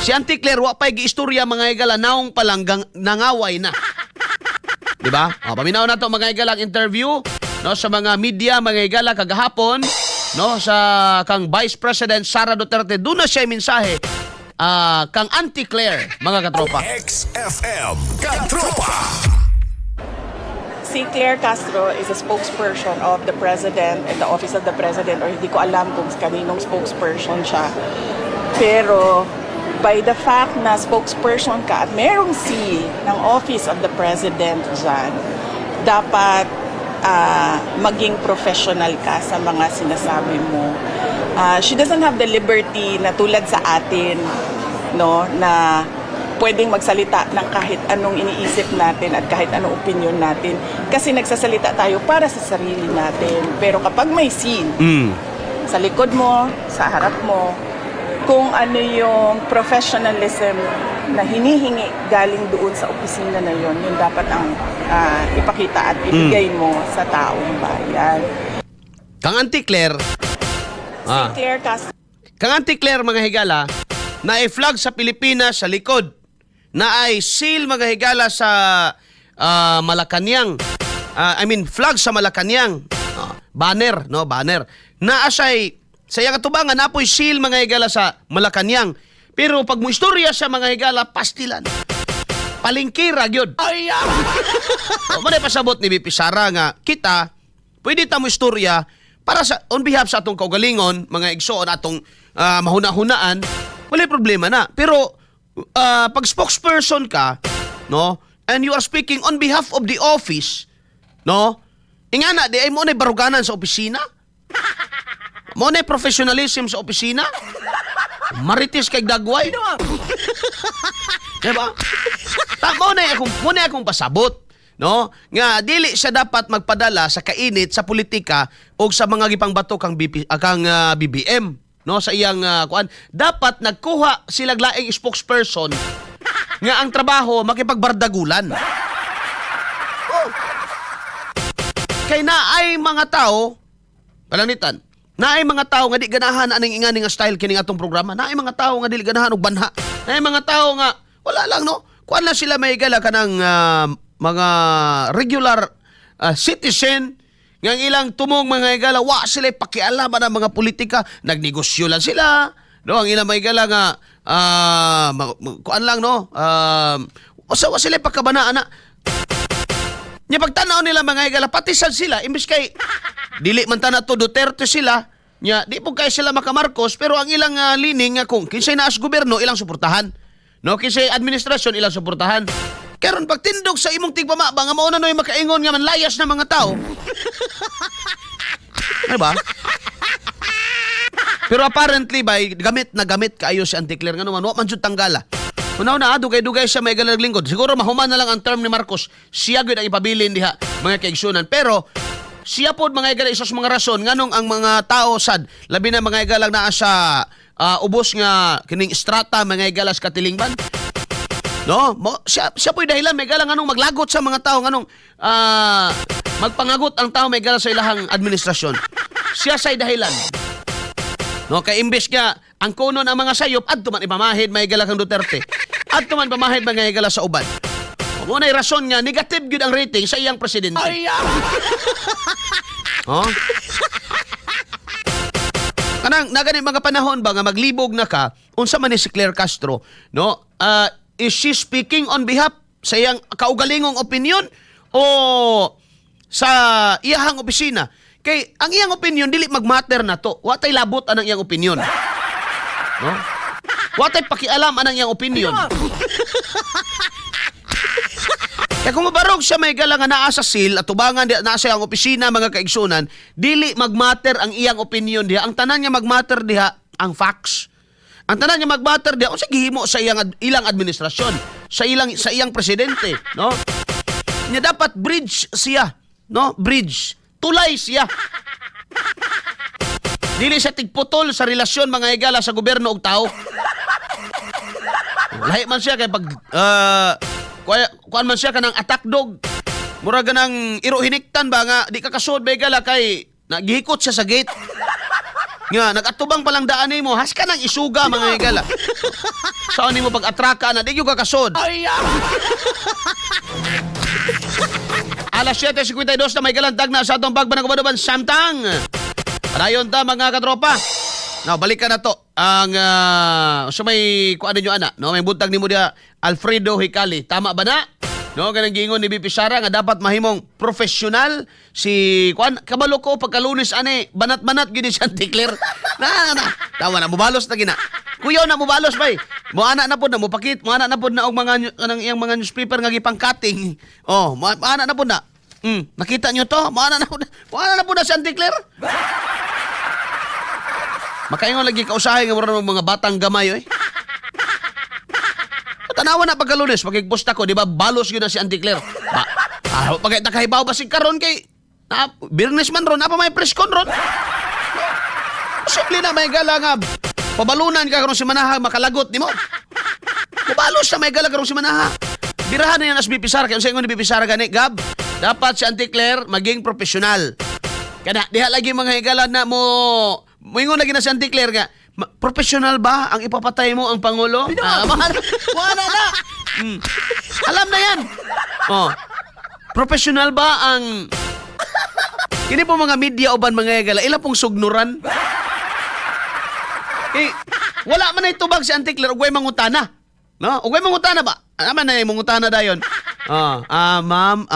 Si Auntie Claire, wa pa'y giistorya mga higala, naong palang nangaway na. Diba? O, paminaw na to mga higala ang interview, no, sa mga media, mga higala, kagahapon, no, sa kang Vice President Sara Duterte. Doon na siya mensahe, kang Auntie Claire, mga katropa. XFM Katropa. Si Claire Castro is a spokesperson of the President and the Office of the President, or hindi ko alam kung kaninong spokesperson siya. Pero by the fact na spokesperson ka at merong seal ng Office of the President dyan, dapat maging professional ka sa mga sinasabi mo. She doesn't have the liberty na tulad sa atin, no, na pwedeng magsalita ng kahit anong iniisip natin at kahit anong opinion natin. Kasi nagsasalita tayo para sa sarili natin. Pero kapag may scene, sa likod mo, sa harap mo, kung ano yung professionalism na hinihingi galing doon sa opisina na yon, yun dapat ang ipakita at ibigay mo sa taong bayan. Kang Auntie Claire, Si Claire Castro, Kang Auntie Claire, mga higala, na i-flag sa Pilipinas sa likod, na ay seal, mga higala, sa Malacanang. Flag sa Malacanang. Banner, no? Banner. Na asay, sa iyang atubangan, napoy seal, mga higala, sa Malacanang. Pero pag mo istorya sa mga higala, pastilan. Palingkira, yun. Manay pasabot ni BP Sara nga, kita, pwede tamo istorya, para sa on behalf sa atong kaugalingon, mga igsoon, atong mahuna-hunaan, wala problema na. Pero pag spokesperson ka, no, and you are speaking on behalf of the office, no, ingana di ay mo na baruganan sa opisina, mo na professionalism sa opisina, marites kay dagway, diba? Mo na akong pasabot, no, nga dili siya dapat magpadala sa kainit sa politika o sa mga gipangbato kang BBM, no, sa iyang kuan. Dapat nagkuha sila laing spokesperson nga ang trabaho makipagbardagulan. Kay naay mga tao, palangitan, naay mga tao nga di ganahan aning ingani nga style kini atong programa. Naay mga tao nga dili ganahan og banha. Naay mga tao nga wala lang, no, kuan lang sila may gala kanang mga regular citizen nga ilang tumong mga higala, wa sila pakialaman ng mga politika, nagnegosyo lang sila, no, ang ilang mga higala nga kuan lang, no, wa sila pagkabanaan na. Nya pagtanaw nila mga higala, patisan sila, imbis kay dili man tana to Duterte sila, nya di po kay sila makamarcos, pero ang ilang lining nga kung kinsay naas gobyerno ilang suportahan, no, kinsay administrasyon ilang suportahan. Karon pagtindog sa imong tigpamaba nga mao na noy makaingon nga manlayas na mga tao. Diba? Pero apparently by gamit kaayo si Auntie Claire nga naman wa man jud tanggala. Una dugay-dugay siya may galag lingkod. Siguro mahuman na lang ang term ni Marcos. Siya gud ang ipabilin diha mga kaigsunan. Pero siya pod mga igala isos mga rason nganong ang mga tao sad labi na mga igalang naa sa ubos nga kining strata mga igalas katilingban. No, siya po'y dahilan may galang anong maglagot sa mga tao, anong magpangagot ang tao may galang sa ilahang administrasyon. Siya sa'y dahilan. No, kay imbes nga ang kuno ng mga sayop adto man ipamahid may galang kang Duterte. Adto man pamahid mga galang sa uban. Mo nay rason nga negative gyud ang rating sa iyang presidente. Oh? Kanang nagani mga panahon ba nga maglibog na ka unsa man ni si Claire Castro, no? Is she speaking on behalf sa iyang kaugalingong opinion o sa iyang opisina? Kay ang iyang opinion dili magmatter na to. Wa tay labot anang iyang opinion. No? Wa tay pakialam anang iyang opinion. Kaya kung mabarog siya may galang nga naa sa seal at tubangan naa sa iyang opisina mga kaigsunan, dili magmatter ang iyang opinion diha. Ang tanan niya magmatter diha ang facts. Ang tanan niya mag-matter diha unsa gihimo sa ilang administrasyon, sa iyang presidente, no? Nya dapat bridge siya, no? Bridge. Tulay siya. Dili siya tigputol sa relasyon mga higala sa gobyerno ug tao. Lahi man siya kay pag kuan man siya kanang attack dog. Mura ganang iro hiniktan ba nga di ka kasud ba higala kay nagihikot siya sa gate. Nga, nagatubang palang daan mo, has ka nang isuga, mga higala. Saan mo pag-atraka na, di yung kakasod. Alas 7:52 na may galantag na sa atong pagbanang kumaduban, samtang. Padayon ta, mga katropa. No, balik ka na to. Ang, so may, kuan nyo, ana, no, may buntag ni mo dia, Alfredo Hicali. Tama ba na? No, ganang gingon ni BP Sara nga dapat mahimong profesional si kuan kabalo ko pagkalunes ani banat-banat gyud ni Chanticleer. Na. Tawa na mubalos na gina. Kuyaw na mubalos bay. Mo ana na pud na mo pakit, mo ana na pud na og mga anang iyang mga newspaper nga gipang-cutting. Oh, mo ana na pud na. Nakita nyo to? Mo ana na pud. Mo ana na pud na Chanticleer. Makaingon lagi kausahay nga mura mga batang gamay oy. Tanawa na pagkalunes, pagkikposta ko, di ba, balos yun na si Chanticleer. Pagkita kahibaw ba si karon kay, business man ron, apa may preskon ron? Simple na, may gala nga, pabalunan ka karon si Manaha, makalagot, di mo? Pabalos na may gala karon si Manaha. Birahan na yan as BP Sara, kaya sa ingon ni BP Sara gani, Gab, dapat si Chanticleer maging profesional. Kada, diha lagi mga higala na mo ingon lagi na si Chanticleer nga, professional ba ang ipapatay mo ang Pangulo? Wala na. Alam na yan. Oh. Professional ba ang... Kini po mga media uban mga higala, ila pong sugnuran. Wala man na itubag si Chanticleer, ugway mangutana. No? Ugway mangutana ba? Naman na yung mangutana dayon. Ma'am,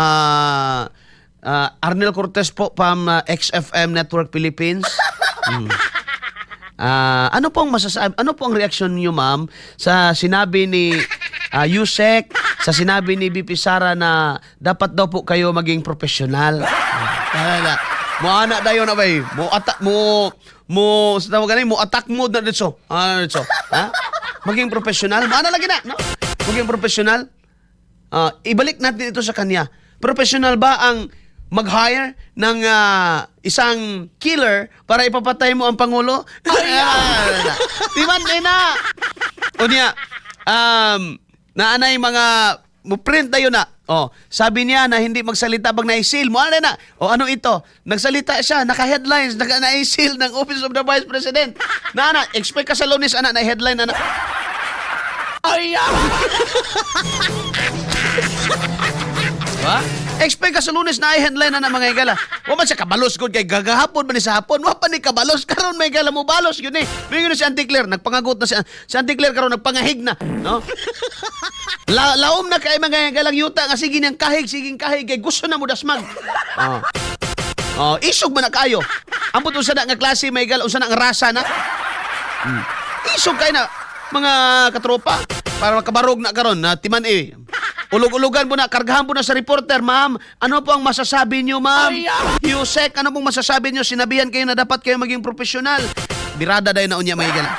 Arnel Cortez po from XFM Network Philippines. Ano pong masasabi, ano pong reaksyon niyo ma'am sa sinabi ni Yusek, sa sinabi ni BP Sara na dapat daw po kayo maging profesional? Mo ana dayon na bay. Mo atak mo sa tawag ganay mo attack mo na dito. Dito. Ha? Maging profesional. Ana lagi na, no? Maging profesional. Ibalik natin ito sa kanya. Profesional ba ang mag-hire ng isang killer para ipapatay mo ang Pangulo? Diba, na? O niya, naanay mga, print tayo na. Oh, sabi niya na hindi magsalita pag na-seal mo. Ano na? O ano ito? Nagsalita siya, naka-headlines, na-seal ng Office of the Vice President. Na, expect ka sa Lunes, na-headline, Ba? Expect ka sa Lunes na i-headline na mga higala. Wa man siya kabalos gud kay gagahapon man ni sa hapon. Wa pa ni kabalos karon may higala mo balos yun eh. May si Chanticleer nagpangagot na si Chanticleer karon nagpangahig na, no? Laom na kay mga higalang yuta nga sige niyang kahig, siging kahig kay gusto na mo dasmag. Isog man na kayo. Ambot usa na nga klase may higala usa na nga rasa na. Isog kay na mga katropa para makabarog na karon na timan ulog-ulogan po na, kargahan po na sa reporter, ma'am. Ano po ang masasabi niyo, ma'am? Yusek, ano pong masasabi niyo? Sinabihan kayo na dapat kayo maging profesional. Birada dahil na unya, mga higala.